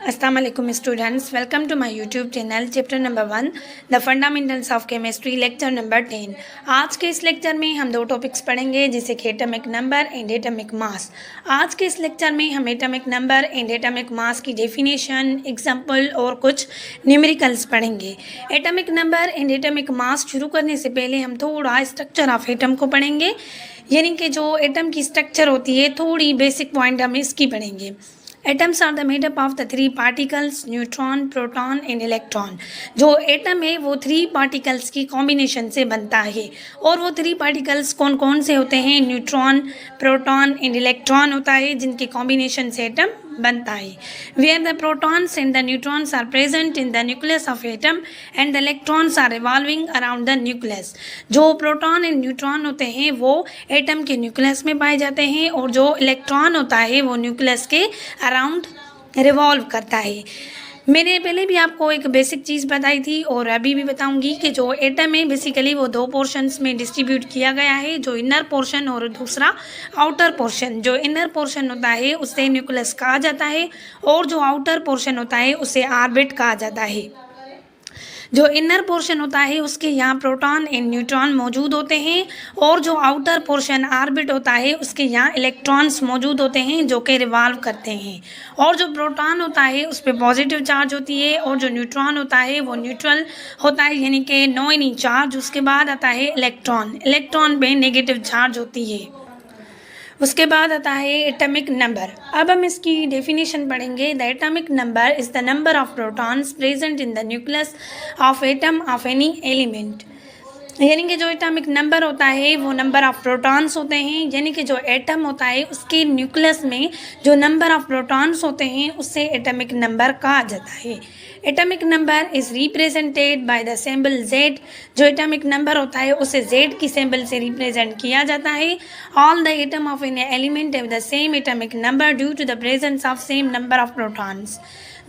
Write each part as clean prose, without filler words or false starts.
Assalamualaikum students, welcome to my YouTube channel chapter number 1 the fundamentals of chemistry lecture number 10। आज के इस lecture में हम दो टॉपिक्स पढ़ेंगे जैसे कि atomic number and atomic mass. आज के इस लेक्चर में हम atomic number and atomic mass की डेफिनेशन, एग्जांपल और कुछ न्यूमेरिकल्स पढ़ेंगे। Atomic number and atomic mass शुरू करने से पहले हम थोड़ा स्ट्रक्चर ऑफ एटम को पढ़ेंगे, यानी कि जो एटम की स्ट्रक्चर होती है थोड़ी बेसिक पॉइंट हम इसकी पढ़ेंगे। Atoms are the made up of the three particles neutron, proton and electron. जो एटम है वो थ्री पार्टिकल्स की कॉम्बिनेशन से बनता है, और वो थ्री पार्टिकल्स कौन कौन से होते हैं? न्यूट्रॉन, प्रोटॉन एंड इलेक्ट्रॉन होता है, जिनके कॉम्बिनेशन से एटम बनता है। Where the protons and the neutrons are present in the nucleus of atom and the electrons are revolving around the nucleus. जो प्रोटॉन एंड न्यूट्रॉन होते हैं वो एटम के न्यूक्लियस में पाए जाते हैं, और जो इलेक्ट्रॉन होता है वो न्यूक्लियस के अराउंड रिवॉल्व करता है। मैंने पहले भी आपको एक बेसिक चीज़ बताई थी और अभी भी बताऊंगी कि जो एटम है बेसिकली वो दो पोर्शंस में डिस्ट्रीब्यूट किया गया है, जो इनर पोर्शन और दूसरा आउटर पोर्शन। जो इनर पोर्शन होता है उसे न्यूक्लियस कहा जाता है, और जो आउटर पोर्शन होता है उसे ऑर्बिट कहा जाता है। जो इनर पोर्शन होता है उसके यहाँ प्रोटॉन एंड न्यूट्रॉन मौजूद होते हैं, और जो आउटर पोर्शन ऑर्बिट होता है उसके यहाँ इलेक्ट्रॉन्स मौजूद होते हैं जो कि रिवॉल्व करते हैं। और जो प्रोटॉन होता है उस पर पॉजिटिव चार्ज होती है, और जो न्यूट्रॉन होता है वो न्यूट्रल होता है, यानी कि नो एनी चार्ज। उसके बाद आता है इलेक्ट्रॉन, इलेक्ट्रॉन पे नेगेटिव चार्ज होती है। उसके बाद आता है एटॉमिक नंबर। अब हम इसकी डेफिनेशन पढ़ेंगे। The atomic number is the number of protons present in the nucleus of atom of any element. यानी कि जो एटॉमिक नंबर होता है वो नंबर ऑफ प्रोटॉन्स होते हैं, यानी कि जो एटम होता है उसके न्यूक्लियस में जो नंबर ऑफ प्रोटॉन्स होते हैं उससे एटॉमिक नंबर कहा जाता है। Atomic number is represented by the symbol Z। जो एटॉमिक नंबर होता है उसे Z की सिंबल से रिप्रेजेंट किया जाता है। All the atom of an element have the same atomic number due to the presence of same number of protons.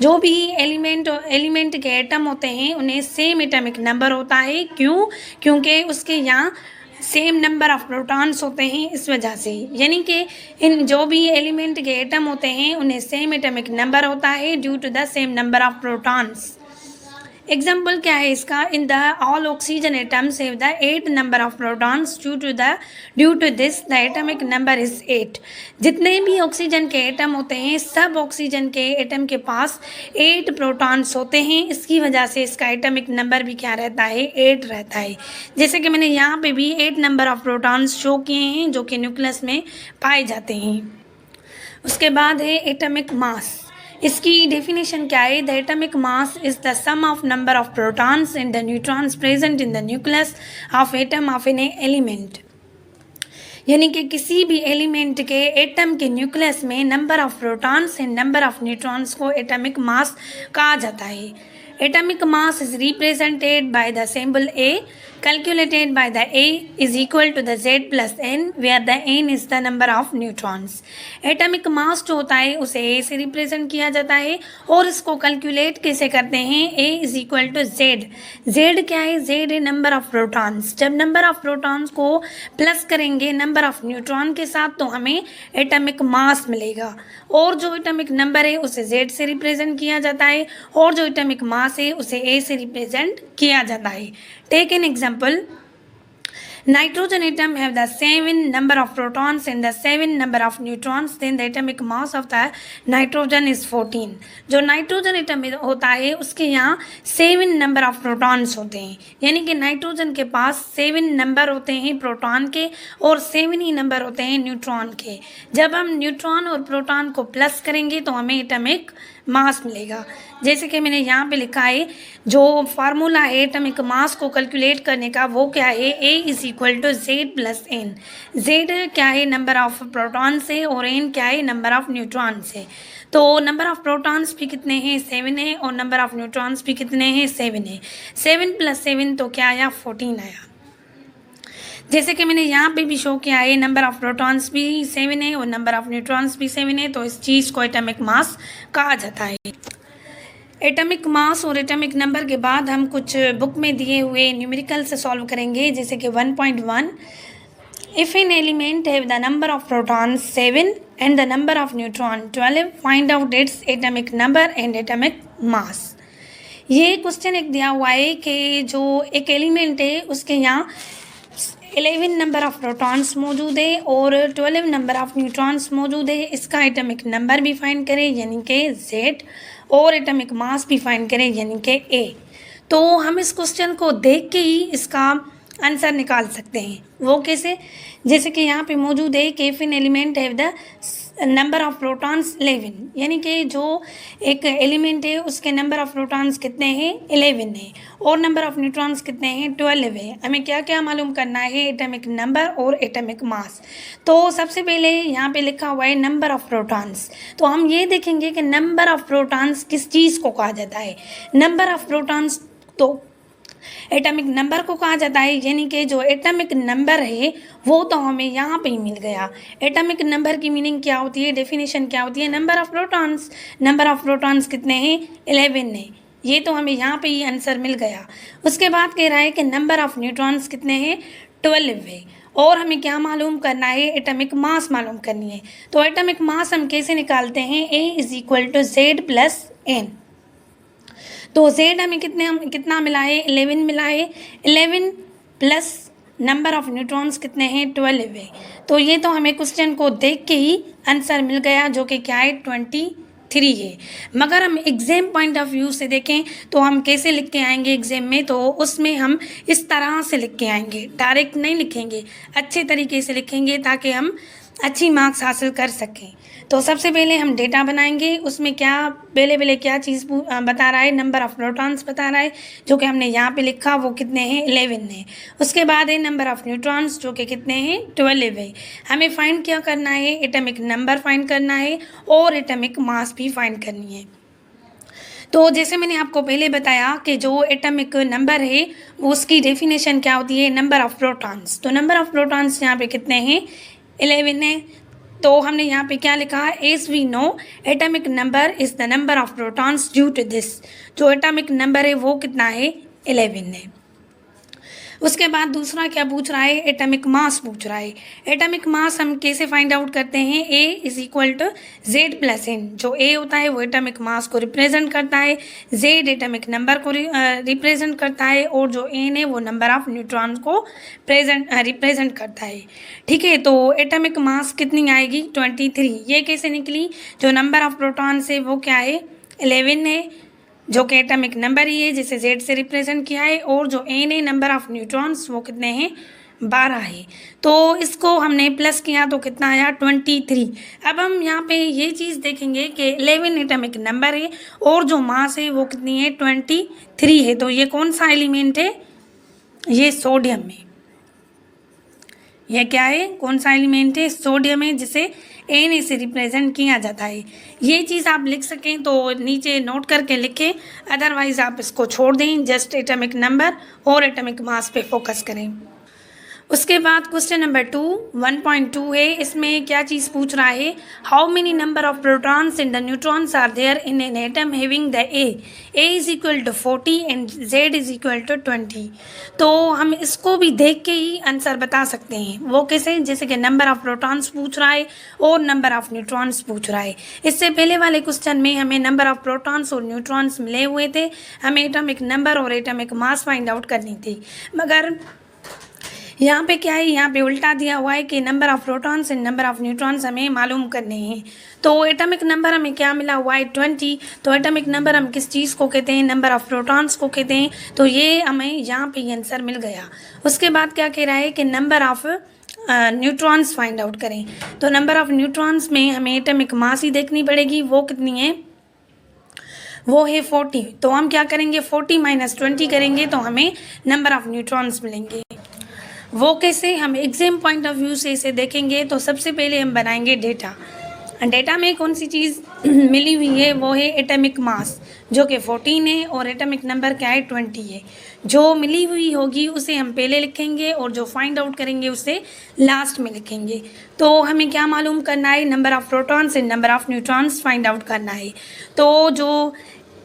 जो भी एलिमेंट के एटम होते हैं उन्हें सेम एटॉमिक नंबर होता है। क्योंकि उसके यहाँ सेम नंबर ऑफ प्रोटॉन्स होते हैं, इस वजह से। यानी कि इन जो भी एलिमेंट के एटम होते हैं उन्हें सेम एटॉमिक नंबर होता है due to the same number of protons. Example क्या है इसका? In the all oxygen atoms have the 8 number of protons due to this the atomic number is 8। जितने भी ऑक्सीजन के एटम होते हैं सब ऑक्सीजन के एटम के पास 8 प्रोटॉन्स होते हैं, इसकी वजह से इसका एटॉमिक नंबर भी क्या रहता है? 8 रहता है। जैसे कि मैंने यहाँ पे भी 8 नंबर ऑफ प्रोटॉन्स शो किए हैं जो कि न्यूक्लियस में पाए जाते हैं। उसके बाद है एटॉमिक मास। इसकी डेफिनेशन क्या है? The atomic mass is the sum of number of protons and the neutrons present in the nucleus of atom of an element. यानी कि किसी भी एलिमेंट के एटम के न्यूक्लियस में number of protons and number of neutrons को atomic mass कहा जाता है। Atomic mass is represented by the symbol A, calculated by the A is equal to the Z plus N, where the N is the number of neutrons। Atomic mass जो होता है उसे A से represent किया जाता है, और इसको कैलकुलेट कैसे करते हैं? A is equal to Z। Z क्या है? Z है नंबर ऑफ प्रोटॉन्स। जब नंबर ऑफ प्रोटॉन्स को प्लस करेंगे नंबर ऑफ न्यूट्रॉन के साथ तो हमें एटॉमिक मास मिलेगा, और जो एटॉमिक नंबर है उसे Z से रिप्रेजेंट किया जाता है, और जो एटॉमिक मास है उसे A से रिप्रेजेंट किया जाता है। Take an example. Nitrogen atom have the 7 number of protons and the 7 number of neutrons, then the atomic mass of the nitrogen is 14। जो नाइट्रोजन एटम होता है उसके यहाँ 7 नंबर ऑफ प्रोटॉन्स होते हैं, यानी कि नाइट्रोजन के पास 7 नंबर होते हैं प्रोटॉन के, और 7 ही नंबर होते हैं न्यूट्रॉन के। जब हम न्यूट्रॉन और प्रोटॉन को प्लस करेंगे तो हमें एटॉमिक मास मिलेगा। जैसे कि मैंने यहाँ पे लिखा है, जो फार्मूला है एटॉमिक मास को कैलकुलेट करने का वो क्या है? A is equal to Z plus N। Z क्या है? नंबर ऑफ प्रोटॉन से, और N क्या है? नंबर ऑफ न्यूट्रॉन से। तो नंबर ऑफ प्रोटॉन्स भी कितने हैं? 7 है, और नंबर ऑफ न्यूट्रॉन्स भी कितने हैं? 7 है। 7 प्लस 7 तो क्या आया? 14 आया। जैसे कि मैंने यहाँ पे भी शो किया है, नंबर ऑफ प्रोटॉन्स भी 7 है और नंबर ऑफ न्यूट्रॉन्स भी 7 है, तो इस चीज़ को एटॉमिक मास कहा जाता है। एटॉमिक मास और एटॉमिक नंबर के बाद हम कुछ बुक में दिए हुए न्यूमेरिकल से सॉल्व करेंगे, जैसे कि 1.1 if N element have the number of protons 7 and the number of neutron 12. Find out its atomic number and atomic mass. ये क्वेश्चन एक दिया हुआ है कि जो एक एलिमेंट है उसके यहाँ 11 नंबर ऑफ प्रोटॉन्स मौजूद है और 12 नंबर ऑफ न्यूट्रॉन्स मौजूद है। इसका एटॉमिक नंबर भी फाइंड करें यानी कि Z, और एटॉमिक मास भी फाइंड करें यानी कि A। तो हम इस क्वेश्चन को देख के ही इसका आंसर निकाल सकते हैं। वो कैसे? जैसे कि यहाँ पे मौजूद है कि if N element have the number of protons 11, यानी कि जो एक एलिमेंट है उसके नंबर ऑफ प्रोटॉन्स कितने हैं? 11 है, और नंबर ऑफ न्यूट्रॉन्स कितने हैं? 12 है। हमें क्या क्या मालूम करना है? एटॉमिक नंबर और एटॉमिक मास। तो सबसे पहले यहाँ पे लिखा हुआ है नंबर ऑफ प्रोटॉन्स, तो हम ये देखेंगे कि नंबर ऑफ प्रोटॉन्स किस चीज़ को कहा जाता है। नंबर ऑफ प्रोटॉन्स तो एटॉमिक नंबर को कहा जाता है, यानी कि जो एटॉमिक नंबर है वो तो हमें यहाँ पे ही मिल गया। एटॉमिक नंबर की मीनिंग क्या होती है? डेफिनेशन क्या होती है? Number of protons. Number of protons कितने हैं? 11 है। ये तो हमें यहाँ पे ही आंसर मिल गया। उसके बाद कह रहा है कि नंबर ऑफ न्यूट्रॉन्स कितने हैं? 12 है। और हमें क्या मालूम करना है? एटॉमिक मास मालूम करनी है। तो एटॉमिक मास हम कैसे निकालते हैं? A = Z + N। तो Z हमें कितना मिला है? 11 मिला है। 11 प्लस नंबर ऑफ न्यूट्रॉन्स कितने हैं? 12 है। तो ये तो हमें क्वेश्चन को देख के ही आंसर मिल गया, जो कि क्या है? 23 है। मगर हम एग्ज़ाम पॉइंट ऑफ व्यू से देखें तो हम कैसे लिख के आएंगे एग्ज़ाम में? तो उसमें हम इस तरह से लिख के आएंगे, डायरेक्ट नहीं लिखेंगे, अच्छे तरीके से लिखेंगे ताकि हम अच्छी मार्क्स हासिल कर सकें। तो सबसे पहले हम डेटा बनाएंगे। उसमें क्या पहले क्या चीज़ बता रहा है? नंबर ऑफ प्रोटॉन्स बता रहा है, जो कि हमने यहाँ पे लिखा, वो कितने हैं? 11 है। उसके बाद है नंबर ऑफ न्यूट्रॉन्स, जो कि कितने हैं? 12 है। हमें फाइंड क्या करना है? एटॉमिक नंबर फाइंड करना है और एटॉमिक मास भी फाइंड करनी है। तो जैसे मैंने आपको पहले बताया कि जो एटॉमिक नंबर है उसकी डेफिनेशन क्या होती है? Number of protons. तो नंबर ऑफ प्रोटॉन्स यहाँ पे कितने हैं? 11 है। तो हमने यहाँ पे क्या लिखा है? As we know atomic number is the number of protons due to this. जो एटॉमिक नंबर है वो कितना है? 11 है। उसके बाद दूसरा क्या पूछ रहा है? एटॉमिक मास पूछ रहा है। एटॉमिक मास हम कैसे फाइंड आउट करते हैं? A = Z + N। जो A होता है वो एटॉमिक मास को रिप्रेजेंट करता है, Z एटॉमिक नंबर को रिप्रेजेंट करता है, और जो N है वो नंबर ऑफ न्यूट्रॉन को रिप्रेजेंट करता है। ठीक है, तो एटॉमिक मास कितनी आएगी? 23। ये कैसे निकली? जो नंबर ऑफ प्रोटॉन्स है वो क्या है? 11 है, जो कि एटॉमिक नंबर ही है जिसे Z से रिप्रेजेंट किया है, और जो N है नंबर ऑफ न्यूट्रॉन्स वो कितने हैं? 12 है। तो इसको हमने प्लस किया तो कितना आया? 23। अब हम यहाँ पे ये चीज़ देखेंगे कि 11 एटॉमिक नंबर है और जो मास है वो कितनी है? 23 है। तो ये कौन सा एलिमेंट है? ये सोडियम है। यह क्या है? कौन सा एलिमेंट है? सोडियम है, जिसे Na से रिप्रेजेंट किया जाता है। ये चीज़ आप लिख सकें तो नीचे नोट करके लिखें, अदरवाइज़ आप इसको छोड़ दें, जस्ट एटॉमिक नंबर और एटॉमिक मास पे फोकस करें। उसके बाद क्वेश्चन नंबर 2 1.2 है। इसमें क्या चीज़ पूछ रहा है? How many number of protons and the neutrons are there in an atom having the A = 40 and Z = 20। तो हम इसको भी देख के ही आंसर बता सकते हैं। वो कैसे? जैसे कि नंबर ऑफ प्रोटॉन्स पूछ रहा है और नंबर ऑफ न्यूट्रॉन्स पूछ रहा है। इससे पहले वाले क्वेश्चन में हमें नंबर ऑफ प्रोटॉन्स और न्यूट्रॉन्स मिले हुए थे, हमें एटॉमिक नंबर और एटॉमिक मास फाइंड आउट करनी थी। मगर यहाँ पे क्या है? यहाँ पे उल्टा दिया हुआ है कि number of protons and number of neutrons हमें मालूम करने हैं। तो एटॉमिक नंबर हमें क्या मिला हुआ है? 20। तो एटॉमिक नंबर हम किस चीज़ को कहते हैं? नंबर ऑफ प्रोटॉन्स को कहते हैं। तो ये हमें यहाँ पे आंसर मिल गया। उसके बाद क्या कह रहा है कि number of neutrons find out करें। तो नंबर ऑफ न्यूट्रॉन्स में हमें एटॉमिक मास ही देखनी पड़ेगी, वो कितनी है? वो है 40। तो हम क्या करेंगे? 40 - 20 करेंगे तो हमें नंबर ऑफ न्यूट्रॉन्स मिलेंगे। वो कैसे? हम एग्जाम पॉइंट ऑफ व्यू से इसे देखेंगे। तो सबसे पहले हम बनाएंगे डेटा। डेटा में कौन सी चीज़ मिली हुई है? वो है एटॉमिक मास, जो कि 14 है, और एटॉमिक नंबर क्या है? 20 है। जो मिली हुई होगी उसे हम पहले लिखेंगे और जो फाइंड आउट करेंगे उसे लास्ट में लिखेंगे। तो हमें क्या मालूम करना है? Number of protons and number of neutrons find out करना है। तो जो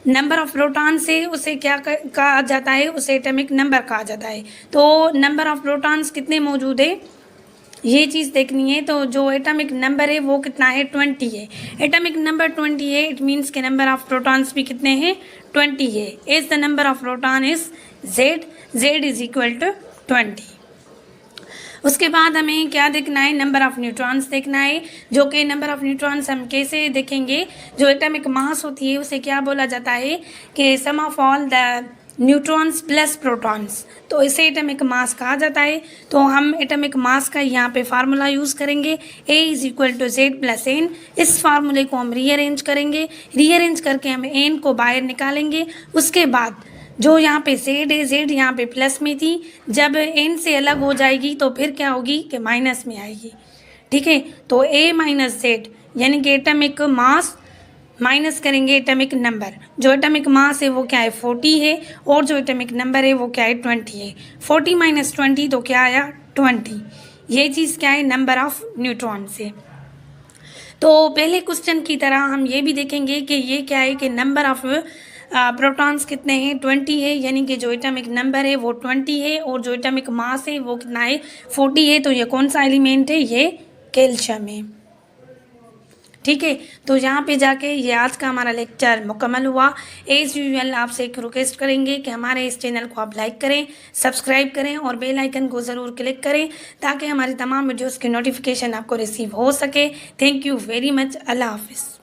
नंबर ऑफ प्रोटॉन्स है उसे क्या कहा जाता है? उसे एटॉमिक नंबर कहा जाता है। तो नंबर ऑफ प्रोटॉन्स कितने मौजूद है? ये चीज़ देखनी है। तो जो एटॉमिक नंबर है वो कितना है, 20 है। एटॉमिक नंबर 20 है, इट मीन्स के नंबर ऑफ प्रोटॉन्स भी कितने हैं, 20 है। As the number of proton is Z is equal to 20। उसके बाद हमें क्या देखना है, नंबर ऑफ न्यूट्रॉन्स देखना है, जो कि नंबर ऑफ न्यूट्रॉन्स हम कैसे देखेंगे, जो एटॉमिक मास होती है उसे क्या बोला जाता है कि sum of all the neutrons plus protons, तो इसे एटॉमिक मास कहा जाता है। तो हम एटॉमिक मास का यहाँ पे फार्मूला यूज़ करेंगे, A is equal to Z plus N। इस फार्मूले को हम रीअरेंज करेंगे, रीअरेंज करके हम N को बाहर निकालेंगे। उसके बाद जो यहाँ पे Z है, Z यहाँ पे प्लस में थी, जब N से अलग हो जाएगी तो फिर क्या होगी कि माइनस में आएगी। ठीक है, तो A माइनस Z यानी कि एटॉमिक मास माइनस करेंगे एटॉमिक नंबर। जो एटॉमिक मास है वो क्या है, 40 है, और जो एटॉमिक नंबर है वो क्या है, 20 है। 40 माइनस 20 तो क्या आया, 20। ये चीज़ क्या है, नंबर ऑफ न्यूट्रॉन से। तो पहले क्वेश्चन की तरह हम ये भी देखेंगे कि ये क्या है कि नंबर ऑफ प्रोटॉन्स कितने हैं, 20 है, यानी कि जो एटॉमिक नंबर है वो 20 है, और जो एटॉमिक मास है वो कितना है, 40 है। तो ये कौन सा एलिमेंट है, ये कैल्शियम है। ठीक है, तो यहाँ पे जाके ये आज का हमारा लेक्चर मुकम्मल हुआ। एज यूजुअल आपसे एक रिक्वेस्ट करेंगे कि हमारे इस चैनल को आप लाइक करें, सब्सक्राइब करें और बेल आइकन को ज़रूर क्लिक करें ताकि हमारी तमाम वीडियोस की नोटिफिकेशन आपको रिसीव हो सके। Thank you very much. अल्लाह हाफिज़।